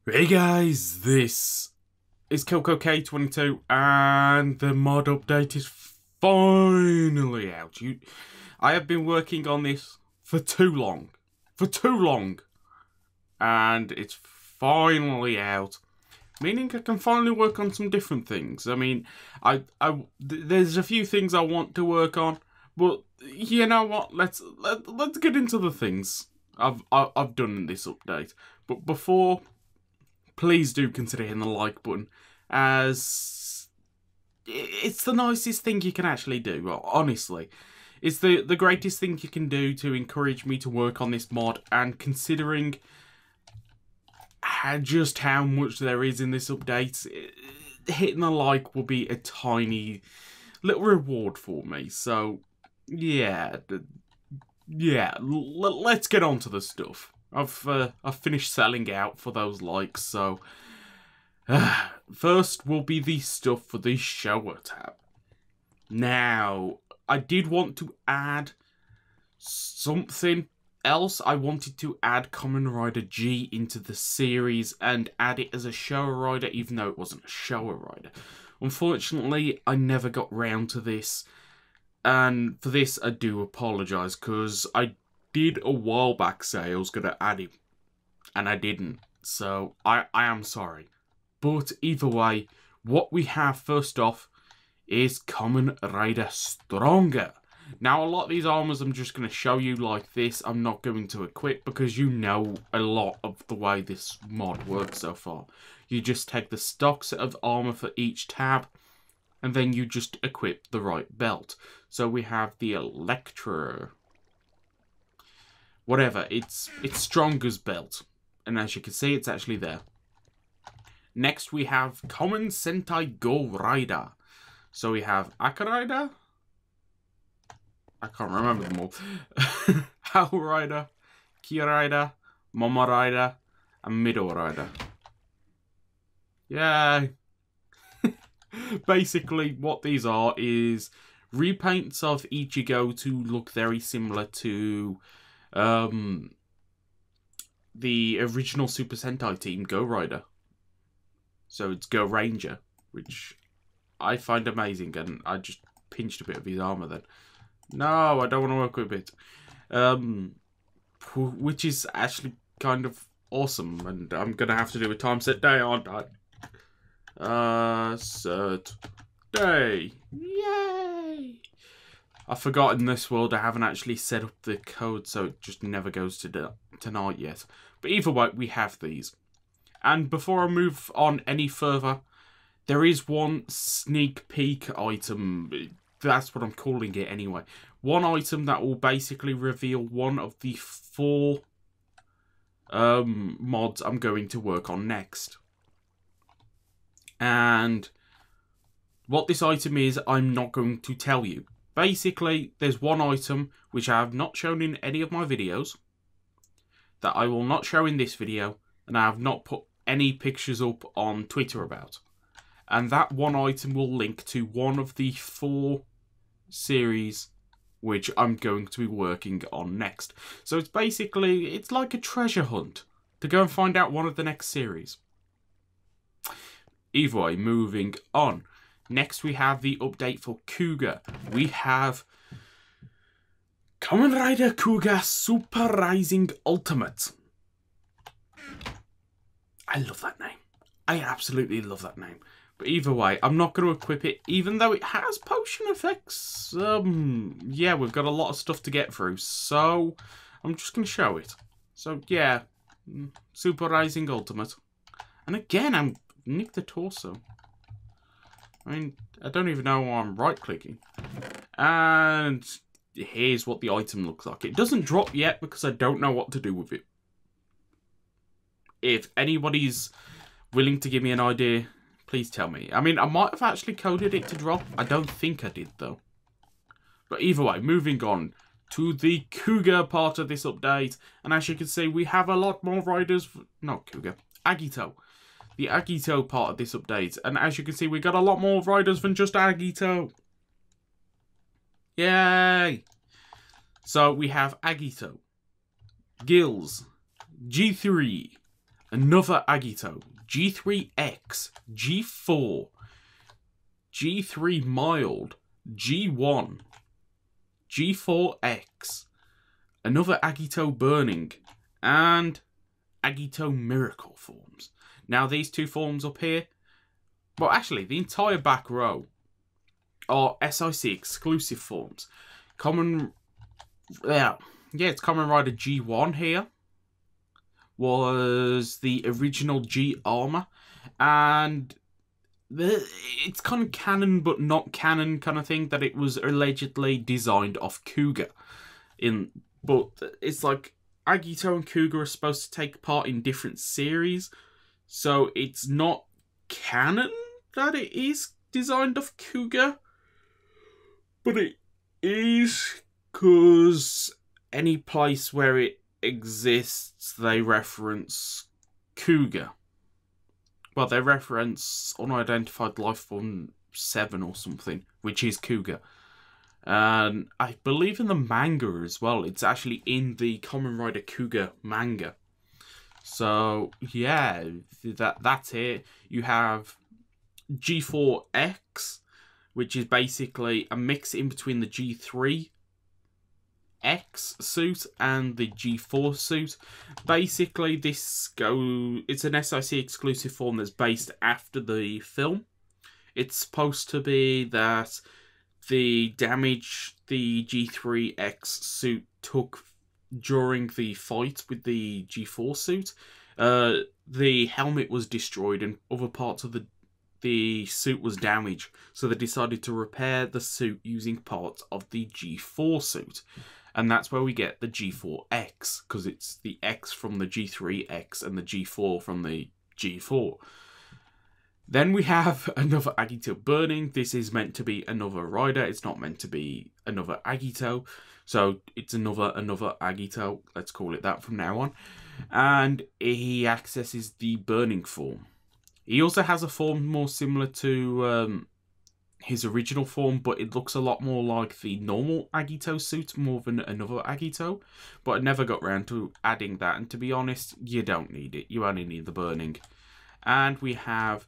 Hey guys, this is Kelco K22 and the mod update is finally out. I have been working on this for too long, and it's finally out, meaning I can finally work on some different things. I mean, there's a few things I want to work on, but you know what? Let's get into the things I've done in this update. But before, please do consider hitting the like button, as it's the nicest thing you can actually do, honestly. It's the greatest thing you can do to encourage me to work on this mod, and considering just how much there is in this update, hitting the like will be a tiny little reward for me. So, yeah, let's get on to the stuff. I've finished selling out for those likes, so first will be the stuff for the shower tab. Now, I did want to add something else. I wanted to add Kamen Rider G into the series and add it as a shower rider, even though it wasn't a shower rider. Unfortunately, I never got round to this, and for this I do apologise, because I did a while back say I was going to add him, and I didn't, so I am sorry. But either way, what we have first off is Kamen Rider Stronger. Now, a lot of these armors I'm just going to show you like this. I'm not going to equip, because you know a lot of the way this mod works so far. You just take the stock set of armor for each tab, and then you just equip the right belt. So we have the Electra, whatever, it's Stronger's belt, and as you can see, it's actually there. Next we have Kamen Sentai Go Rider. So we have Aka Rider, I can't remember them all, Hao Rider, Ki Rider, Momo Rider, and Mido Rider. Yay! Basically what these are is repaints of Ichigo to look very similar to the original Super Sentai team, Go Rider. So it's Go Ranger, which I find amazing, and I just pinched a bit of his armor then. No, I don't want to work with it. Which is actually kind of awesome, and I'm going to have to do a time set day, aren't I? Set day. Yay! I forgot in this world I haven't actually set up the code, so it just never goes to tonight yet. But either way, we have these. And before I move on any further, there is one sneak peek item. That's what I'm calling it anyway. One item that will basically reveal one of the 4 mods I'm going to work on next. And what this item is, I'm not going to tell you. Basically, there's one item which I have not shown in any of my videos, that I will not show in this video, and I have not put any pictures up on Twitter about. And that one item will link to one of the 4 series which I'm going to be working on next. So it's basically, it's like a treasure hunt to go and find out one of the next series. Either way, moving on. Next we have the update for Cougar. We have Kamen Rider Cougar Super Rising Ultimate. I love that name. I absolutely love that name. But either way, I'm not going to equip it, even though it has potion effects. Yeah, we've got a lot of stuff to get through, so I'm just going to show it. So yeah, Super Rising Ultimate. And again, I'm nick the torso. I mean, I don't even know why I'm right-clicking. And here's what the item looks like. It doesn't drop yet because I don't know what to do with it. If anybody's willing to give me an idea, please tell me. I mean, I might have actually coded it to drop. I don't think I did, though. But either way, moving on to the Cougar part of this update. And as you can see, we have a lot more riders. Not Cougar, Agito. The Agito part of this update. And as you can see, we got a lot more riders than just Agito. Yay! So we have Agito, Gills, G3, another Agito, G3X, G4, G3 Mild, G1, G4X, another Agito Burning, and Agito Miracle forms. Now these two forms up here, well actually the entire back row are SIC exclusive forms. It's Kamen Rider G1 here was the original G Armor, and it's kind of canon but not canon kind of thing that it was allegedly designed off Cougar. But it's like Agito and Cougar are supposed to take part in different series, so it's not canon that it is designed off Cougar, but it is because any place where it exists, they reference Cougar. Well, they reference Unidentified Life Form 7 or something, which is Cougar. And I believe in the manga as well. It's actually in the Kamen Rider Cougar manga. So, yeah, that's it. You have G4X, which is basically a mix in between the G3X suit and the G4 suit. Basically, it's an SIC exclusive form that's based after the film. It's supposed to be that the damage the G3X suit took during the fight with the G4 suit, the helmet was destroyed and other parts of the suit was damaged, so they decided to repair the suit using parts of the G4 suit. And that's where we get the G4X, because it's the X from the G3X and the G4 from the G4. Then we have another Agito Burning. This is meant to be another rider. It's not meant to be another Agito. So it's another Agito. Let's call it that from now on. And he accesses the Burning form. He also has a form more similar to his original form, but it looks a lot more like the normal Agito suit more than another Agito. But I never got around to adding that. And to be honest, you don't need it. You only need the Burning. And we have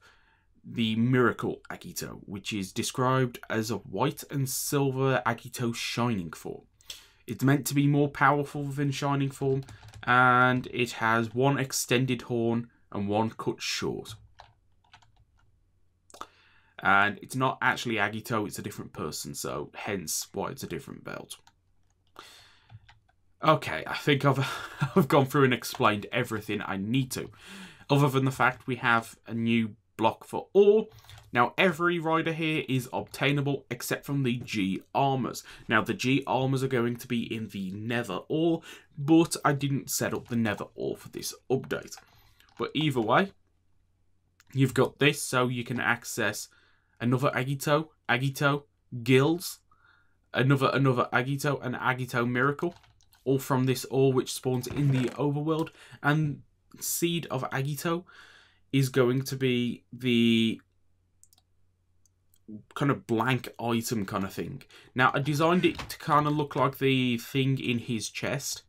the Miracle Agito, which is described as a white and silver Agito Shining form. It's meant to be more powerful than Shining form, and it has one extended horn and one cut short. And it's not actually Agito, it's a different person, so hence why it's a different belt. Okay, I think I've gone through and explained everything I need to. Other than the fact we have a new block for all. Now, every rider here is obtainable except from the G armors. Now, the G armors are going to be in the Nether All, but I didn't set up the Nether All for this update. But either way, you've got this, so you can access another Agito, Guilds, another Agito, and Agito Miracle, all from this all, which spawns in the overworld. And Seed of Agito is going to be the kind of blank item kind of thing. Now, I designed it to kind of look like the thing in his chest,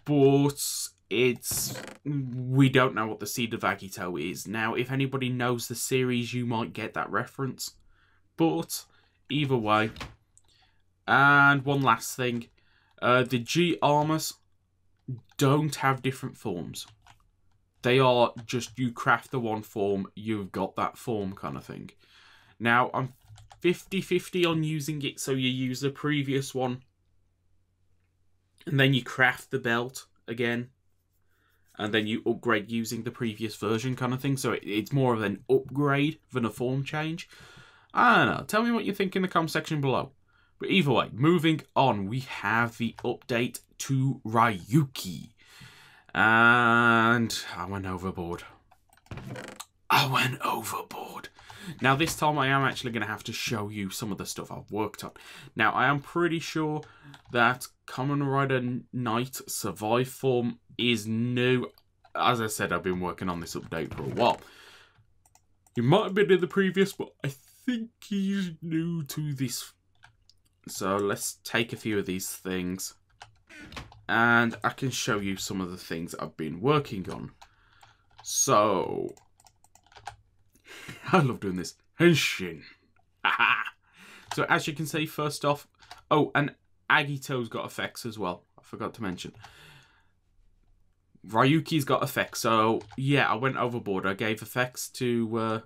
but we don't know what the Seed of Agito is. Now, if anybody knows the series, you might get that reference. But either way. And one last thing. The G armors don't have different forms. They are just, you craft the one form, you've got that form kind of thing. Now, I'm 50-50 on using it, so you use the previous one. And then you craft the belt again. And then you upgrade using the previous version kind of thing. So it's more of an upgrade than a form change. I don't know. Tell me what you think in the comment section below. But either way, moving on, we have the update to Ryuki. And I went overboard. Now, this time I am actually going to have to show you some of the stuff I've worked on. Now, I am pretty sure that Kamen Rider Knight Survive form is new. As I said, I've been working on this update for a while. He might have been in the previous, but I think he's new to this. So let's take a few of these things, and I can show you some of the things I've been working on. So, I love doing this. Henshin. So as you can see, first off, oh, and Agito's got effects as well. I forgot to mention. Ryuki's got effects, so yeah, I went overboard. I gave effects to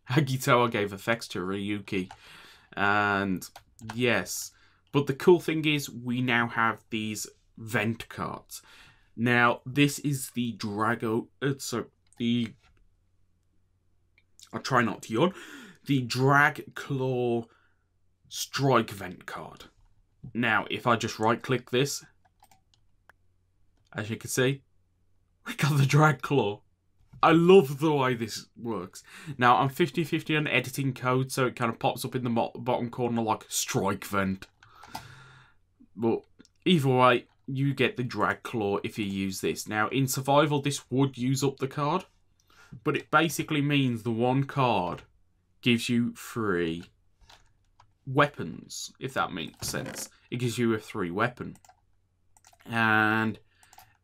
Agito, I gave effects to Ryuki. And yes, but the cool thing is we now have these vent cards. Now, this is the I'll try not to yawn. The Drag Claw Strike Vent card. Now, if I just right-click this, as you can see, we got the Drag Claw. I love the way this works. Now, I'm 50-50 on editing code, so it kind of pops up in the bottom corner like Strike Vent. But either way, you get the Drag Claw if you use this. Now, in survival, this would use up the card, but it basically means the one card gives you 3 weapons, if that makes sense. It gives you a 3 weapon. And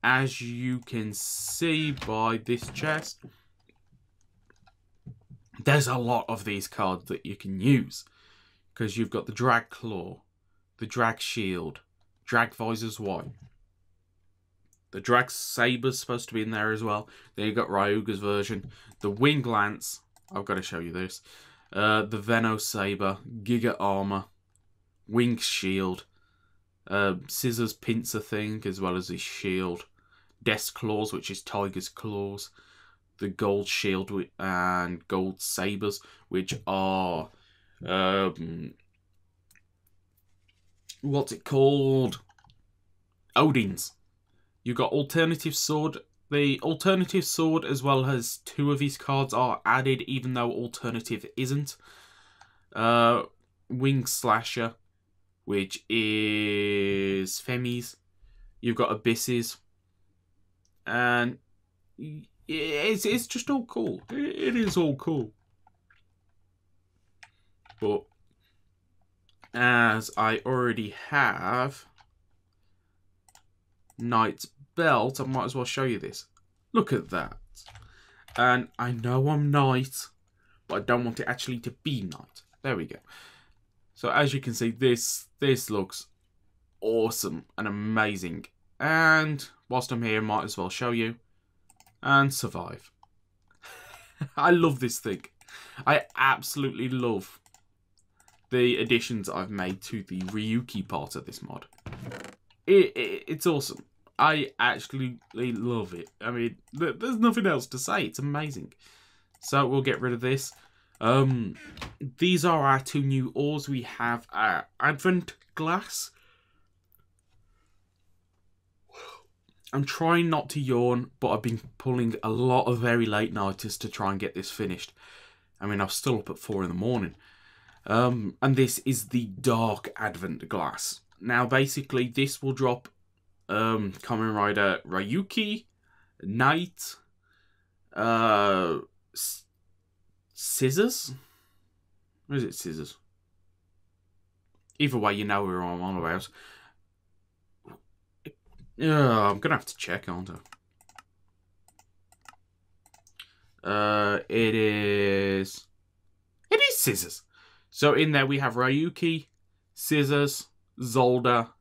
as you can see by this chest, there's a lot of these cards that you can use. Because you've got the Drag Claw, the Drag Shield, Drag Visor's White. The Drag Saber's supposed to be in there as well. Then you've got Ryuga's version. The Wing Lance. I've got to show you this. The Veno Saber. Giga Armor. Wing Shield. Scissors Pincer thing, as well as his shield. Death's Claws, which is Tiger's Claws. The Gold Shield and Gold Sabers, which are... what's it called? Odin's. You've got Alternative Sword. The Alternative Sword, as well as 2 of his cards, are added, even though Alternative isn't. Wing Slasher, which is Femi's. You've got Abysses. And it's just all cool. It is all cool. But as I already have Knight's Belt, I might as well show you this. Look at that. And I know I'm Knight, but I don't want it actually to be Knight. There we go. So as you can see, this looks awesome and amazing. And whilst I'm here, I might as well show you. And survive. I love this thing. I absolutely love the additions I've made to the Ryuki part of this mod. It's awesome. I actually love it. I mean, there's nothing else to say. It's amazing. So we'll get rid of this. These are our 2 new ores. We have our Advent Glass. I'm trying not to yawn, but I've been pulling a lot of very late nighters to try and get this finished. I mean, I'm still up at 4 in the morning. And this is the Dark Advent Glass. Now, basically, this will drop Kamen Rider Ryuki, Knight, Scissors? Or is it Scissors? Either way, you know who I'm on about. I'm going to have to check, aren't I? It is Scissors. So in there we have Ryuki, Scissors, Zolda,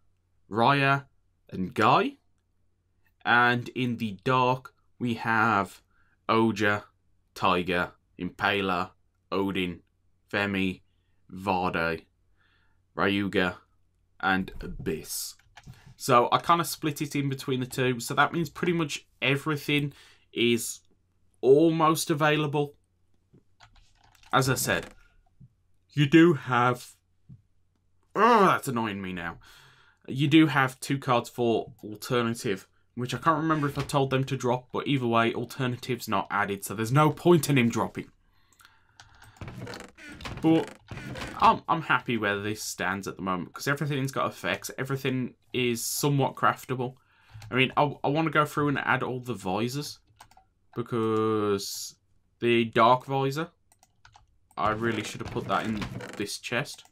Raya, and Guy. And in the dark, we have Oja, Tiger, Impaler, Odin, Femi, Vade, Ryuga, and Abyss. So I kind of split it in between the 2. So that means pretty much everything is almost available. As I said, you do have... Oh, that's annoying me now. You do have 2 cards for Alternative, which I can't remember if I told them to drop, but either way, Alternative's not added, so there's no point in him dropping. But I'm happy where this stands at the moment, because everything's got effects, everything is somewhat craftable. I mean, I want to go through and add all the visors, because the Dark Visor, I really should have put that in this chest.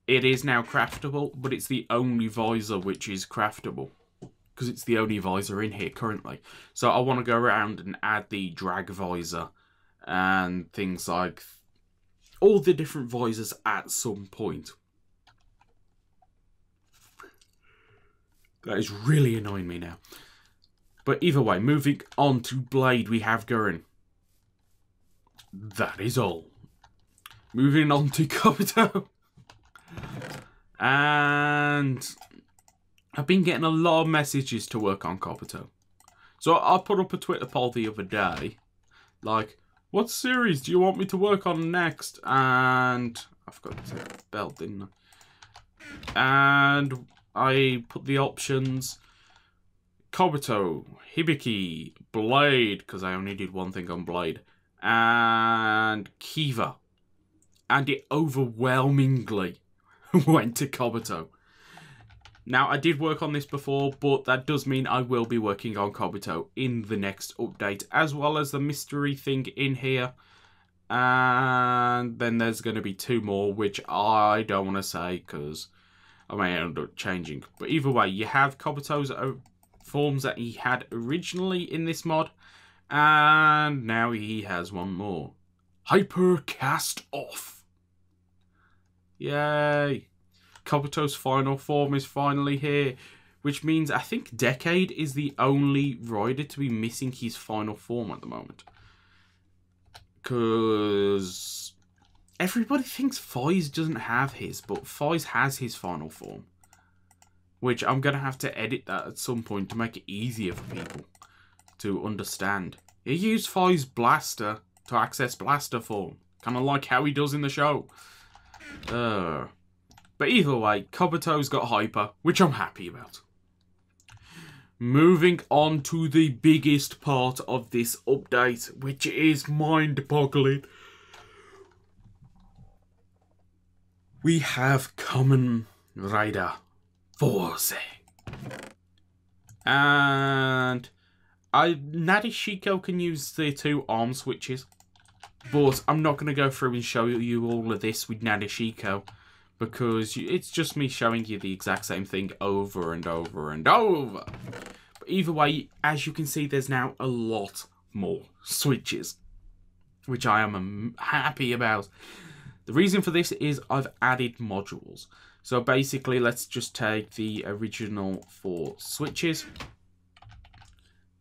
It is now craftable, but it's the only visor which is craftable. because it's the only visor in here currently. So I want to go around and add the drag visor and things like all the different visors at some point. That is really annoying me now. But either way, moving on to Blade, we have Gurren. That is all. Moving on to Kabuto. And I've been getting a lot of messages to work on Kabuto. So I put up a Twitter poll the other day. Like, what series do you want me to work on next? And I forgot to say belt, didn't I? And I put the options Kabuto, Hibiki, Blade, because I only did one thing on Blade, and Kiva. And it overwhelmingly went to Kabuto. Now, I did work on this before, but that does mean I will be working on Kabuto in the next update, as well as the mystery thing in here. And then there's going to be 2 more, which I don't want to say, because I may end up changing. But either way, you have Kabuto's forms that he had originally in this mod, and now he has one more. Hyper Cast Off. Yay. Kabuto's final form is finally here, which means I think Decade is the only rider to be missing his final form at the moment. Because everybody thinks Foz doesn't have his, but Foz has his final form. Which I'm going to have to edit that at some point to make it easier for people to understand. He used Foz Blaster to access Blaster form. Kind of like how he does in the show. But either way, Kabuto's got Hyper, which I'm happy about. Moving on to the biggest part of this update, which is mind-boggling. We have Kamen Rider Force. And Nadeshiko can use the 2 arm switches. But I'm not going to go through and show you all of this with Nadeshiko, because it's just me showing you the exact same thing over and over and over. But either way, as you can see, there's now a lot more switches, which I am happy about. The reason for this is I've added modules. So basically, let's just take the original 4 switches,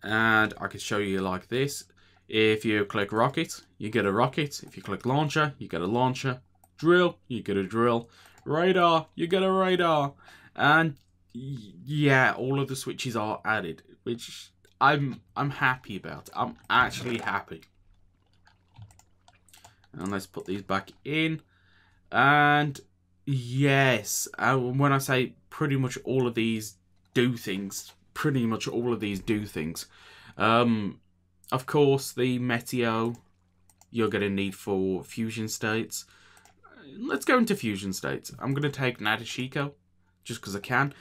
and I can show you like this. If you click rocket, you get a rocket. If you click launcher, you get a launcher. Drill, you get a drill. Radar, you get a radar. And yeah, all of the switches are added, which I'm happy about. I'm actually happy. And let's put these back in. And yes, when I say pretty much all of these do things, of course, the Meteo you're going to need for fusion states. Let's go into fusion states. I'm going to take Nadeshiko, just because I can.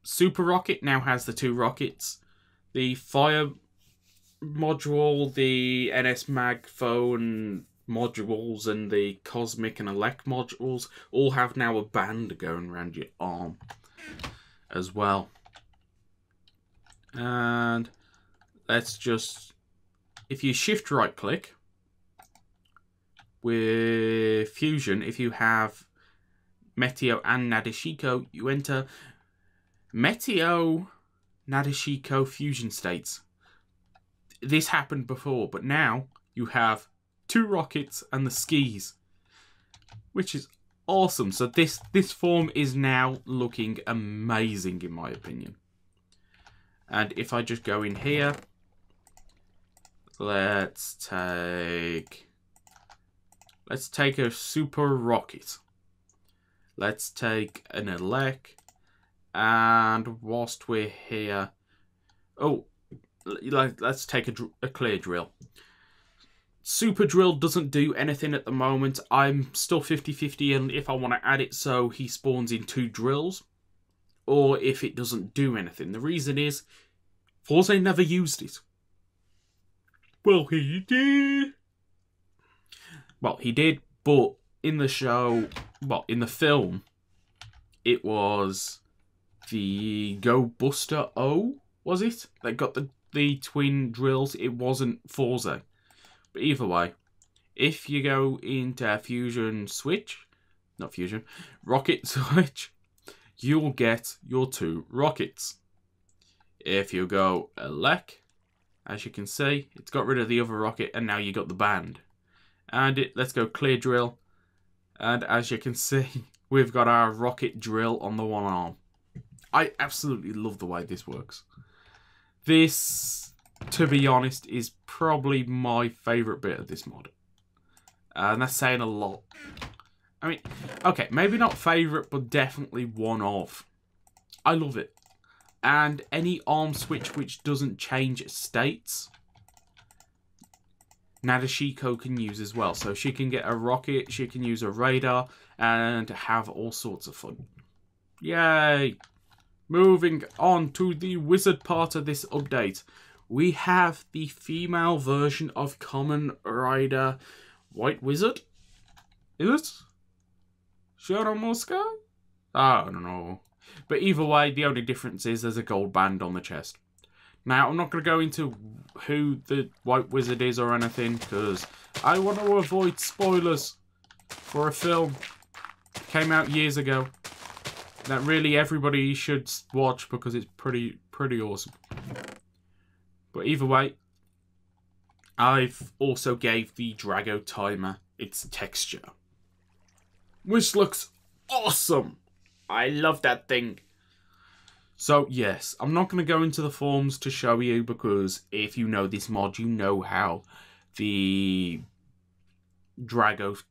Super Rocket now has the 2 rockets. The Fire module, the NS Mag Phone modules, and the Cosmic and Elect modules all have now a band going around your arm as well. And let's just, if you shift right click with Fusion, if you have Meteo and Nadeshiko, you enter Meteo Nadeshiko fusion states. This happened before, but now you have 2 rockets and the skis, which is awesome. So this form is now looking amazing in my opinion. And if I just go in here, let's take a super rocket. Let's take an elect, and whilst we're here, let's take a clear drill. Super drill doesn't do anything at the moment. I'm still 50-50 and if I want to add it so he spawns in 2 drills, or if it doesn't do anything. The reason is, Force never used it. Well, he did. Well, he did, but in the show, well, in the film, it was the Go Buster O, was it? That got the twin drills. It wasn't Forza. But either way, if you go into Fusion Switch, not Fusion, Rocket Switch, you'll get your 2 rockets. If you go Elec, as you can see, it's got rid of the other rocket and now you got the band. And let's go Clear Drill. And as you can see, we've got our rocket drill on the one arm. I absolutely love the way this works. This, to be honest, is probably my favourite bit of this mod. And that's saying a lot. I mean, okay, maybe not favourite, but definitely one of. I love it. And any arm switch which doesn't change states, Nadeshiko can use as well. So she can get a rocket, she can use a radar, and have all sorts of fun. Yay! Moving on to the wizard part of this update. We have the female version of Kamen Rider White Wizard. Is it? Shoromuska? I don't know. But either way, the only difference is there's a gold band on the chest. Now, I'm not going to go into who the White Wizard is or anything, because I want to avoid spoilers for a film that came out years ago that really everybody should watch because it's pretty awesome. But either way, I've also gave the Drago Timer its texture, which looks awesome. I love that thing. So yes, I'm not going to go into the forms to show you because if you know this mod, you know how the Drago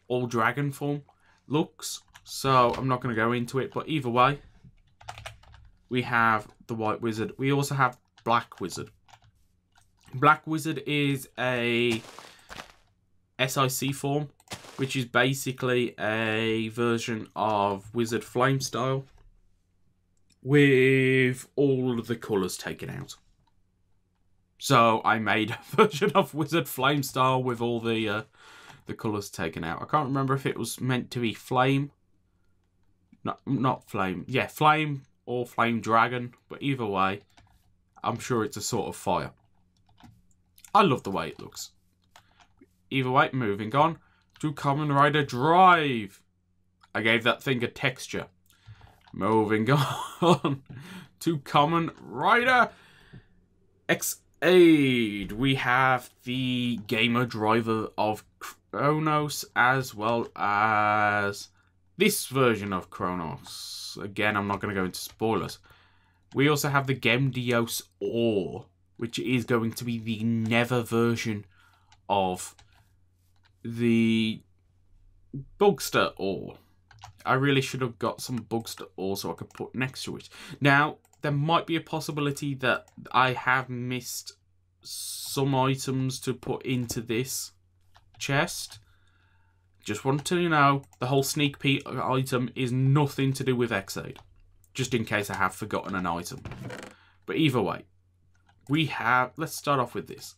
all dragon form looks. So I'm not going to go into it, but either way, we have the White Wizard. We also have Black Wizard. Black Wizard is a SIC form, which is basically a version of Wizard Flame style with all of the colours taken out. So I made a version of Wizard Flame style with all the colours taken out. I can't remember if it was meant to be Flame. Not Flame. Yeah, Flame or Flame Dragon. But either way, I'm sure it's a sort of fire. I love the way it looks. Either way, moving on to Kamen Rider Drive. I gave that thing a texture. Moving on to Kamen Rider XAid. We have the gamer driver of Kronos as well as this version of Kronos. Again, I'm not going to go into spoilers. We also have the Gemdios Ore, which is going to be the Nether version of the Bugster Ore. I really should have got some Bugster Ore so I could put next to it. Now, there might be a possibility that I have missed some items to put into this chest. Just want to know, the whole sneak peek item is nothing to do with XAid. Just in case I have forgotten an item. But either way, we have, let's start off with this.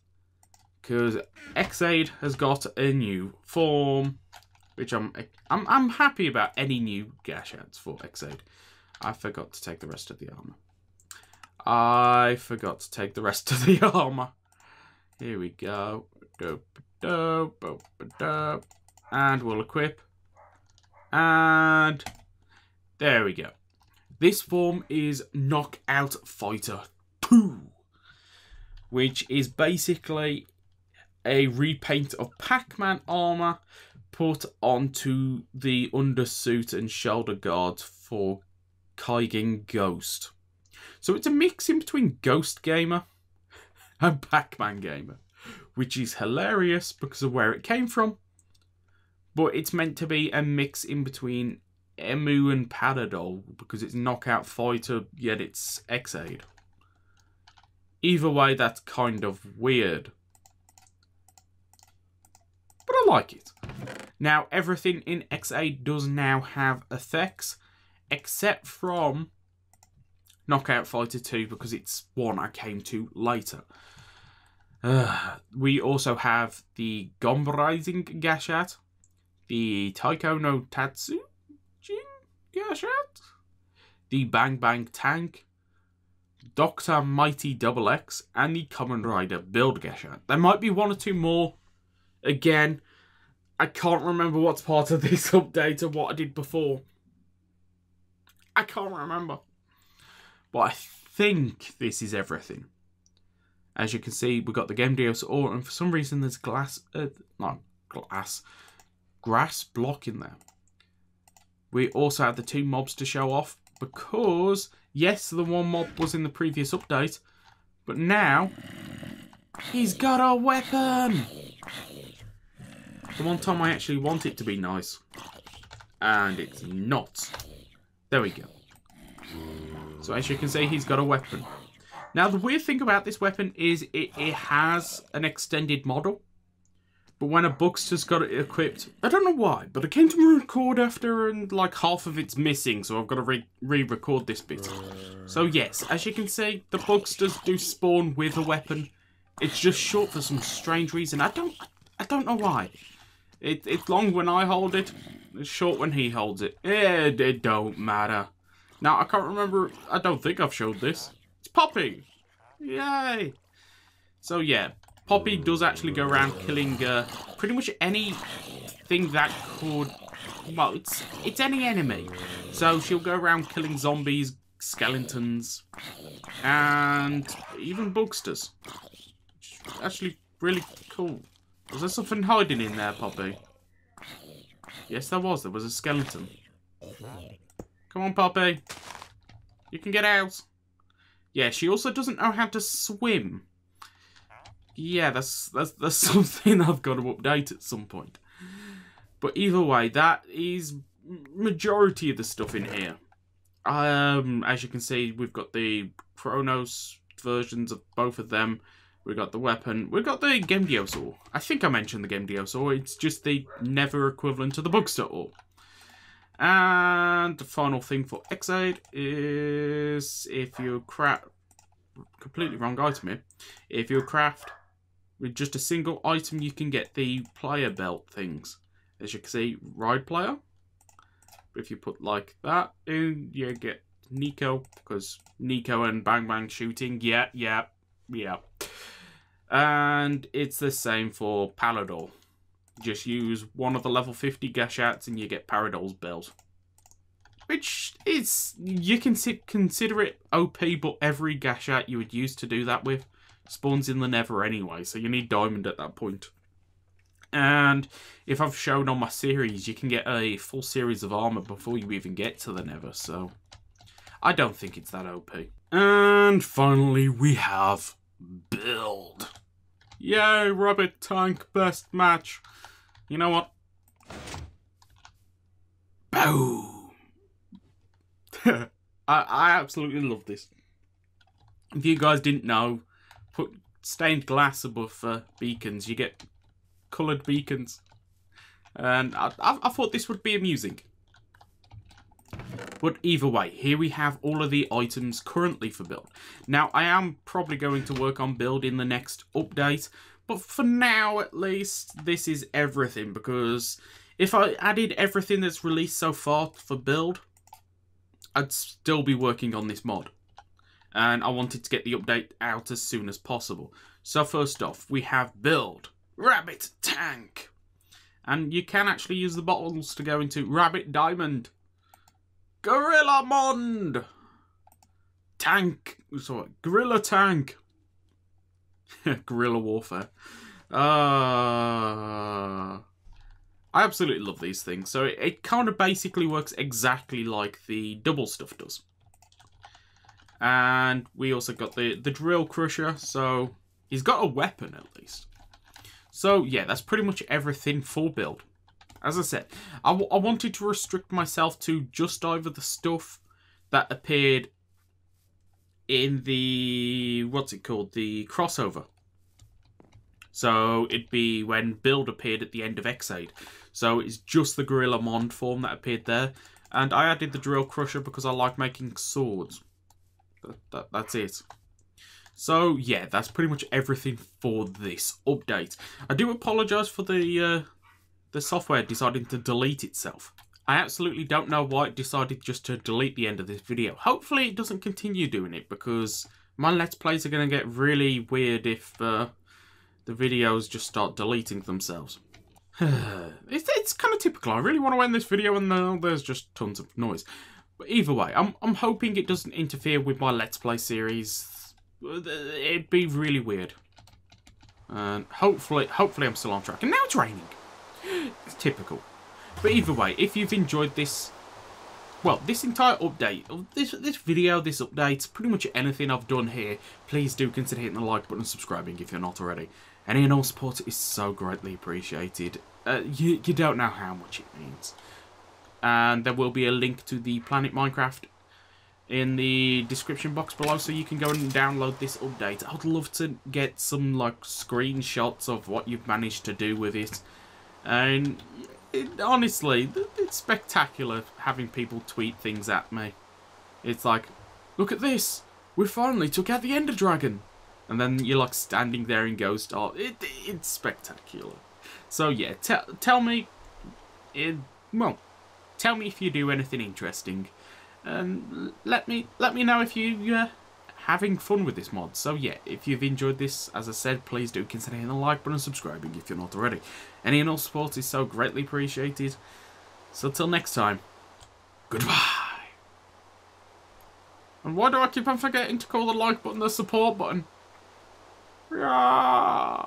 Because XAid has got a new form, which I'm happy about any new gash ads for XAid. I forgot to take the rest of the armor. Here we go. And we'll equip. And there we go. This form is Knockout Fighter 2, which is basically a repaint of Pac-Man armor put onto the undersuit and shoulder guards for Kaigen Ghost. So it's a mix in between Ghost Gamer and Pac-Man Gamer, which is hilarious because of where it came from. But it's meant to be a mix in between Emu and Paddle because it's Knockout Fighter, yet it's XAid. Either way, that's kind of weird. But I like it. Now, everything in XAid does now have effects, except from Knockout Fighter 2, because it's one I came to later. We also have the Gomb Rising Gashat, the Taiko no Tatsujin Gashat, the Bang Bang Tank, Dr. Mighty XX, and the Kamen Rider Build Gashat. There might be one or two more. Again, I can't remember what's part of this update or what I did before. I can't remember. But I think this is everything. As you can see, we've got the Game Dios ore, and for some reason there's grass block in there. We also had the 2 mobs to show off because, yes, the 1 mob was in the previous update, but now he's got a weapon. The one time I actually want it to be nice, and it's not. There we go. So as you can see, he's got a weapon. Now, the weird thing about this weapon is it has an extended model. But when a Buckster's got it equipped, I don't know why, but I came to record after and like half of it's missing, so I've got to re-record this bit. So yes, as you can see, the Bucksters do spawn with a weapon. It's just short for some strange reason. I don't know why. It's long when I hold it. It's short when he holds it. It don't matter. Now, I can't remember. I don't think I've showed this. It's Poppy. Yay. So, yeah. Poppy does actually go around killing pretty much anything that could... Well, it's any enemy. So, she'll go around killing zombies, skeletons, and even Bugsters. Actually, really cool. Was there something hiding in there, Poppy? Yes, there was. There was a skeleton. Come on, Poppy. You can get out. Yeah, she also doesn't know how to swim. Yeah, that's something I've got to update at some point. But either way, that is majority of the stuff in here. As you can see, we've got the Chronos versions of both of them. We got the weapon. We got the Game Dios ore. I think I mentioned the Game Dios ore. It's just the never equivalent to the Bugster ore. And the final thing for XAid is if you craft... Completely wrong item here. If you craft with just a single item, you can get the player belt things. As you can see, ride player. But if you put like that in, you get Nico. Because Nico and Bang Bang shooting. Yeah. And it's the same for Paladol. Just use one of the level 50 Gashats and you get Paradol's belt. Which is, you can consider it OP, but every Gashat you would use to do that with spawns in the Nether anyway, so you need Diamond at that point. And if I've shown on my series, you can get a full series of armor before you even get to the Nether, so I don't think it's that OP. And finally, we have Build. Yay, Rabbit Tank, best match. You know what? Boom! I absolutely love this. If you guys didn't know, put stained glass above beacons. You get coloured beacons. And I thought this would be amusing. But either way, here we have all of the items currently for Build. Now, I am probably going to work on Build in the next update. But for now, at least, this is everything. Because if I added everything that's released so far for Build, I'd still be working on this mod. And I wanted to get the update out as soon as possible. So first off, we have Build Rabbit Tank. And you can actually use the bottles to go into Rabbit Diamond, Gorilla Mond, Gorilla Tank, Guerrilla Warfare. I absolutely love these things. So it kind of basically works exactly like the double stuff does. And we also got the Drill Crusher, so he's got a weapon at least. So yeah, that's pretty much everything for Build. As I said, I wanted to restrict myself to just over the stuff that appeared in the, what's it called, the crossover. So it'd be when Build appeared at the end of XAid. So it's just the Gorilla Mond form that appeared there. And I added the Drill Crusher because I like making swords. That's it. So yeah, that's pretty much everything for this update. I do apologise for the software deciding to delete itself. I absolutely don't know why it decided just to delete the end of this video. Hopefully it doesn't continue doing it, because my Let's Plays are going to get really weird if the videos just start deleting themselves. It's kind of typical. I really want to end this video and now there's just tons of noise. But either way, I'm hoping it doesn't interfere with my Let's Play series. It'd be really weird. And hopefully I'm still on track. And now it's raining. It's typical. But either way, if you've enjoyed this, well, this entire update, this video, this update, pretty much anything I've done here, please do consider hitting the like button and subscribing if you're not already. Any and all support is so greatly appreciated. You don't know how much it means. And there will be a link to the Planet Minecraft in the description box below, so you can go and download this update. I'd love to get some like screenshots of what you've managed to do with it. And honestly, it's spectacular having people tweet things at me. It's like, look at this, we finally took out the Ender Dragon. And then you're like standing there in ghost art. It's spectacular. So yeah, tell me, tell me if you do anything interesting, and let me know if you're having fun with this mod. So yeah, if you've enjoyed this, as I said, please do consider hitting the like button and subscribing if you're not already. Any and all support is so greatly appreciated. So till next time, goodbye. And why do I keep on forgetting to call the like button the support button? Yeah.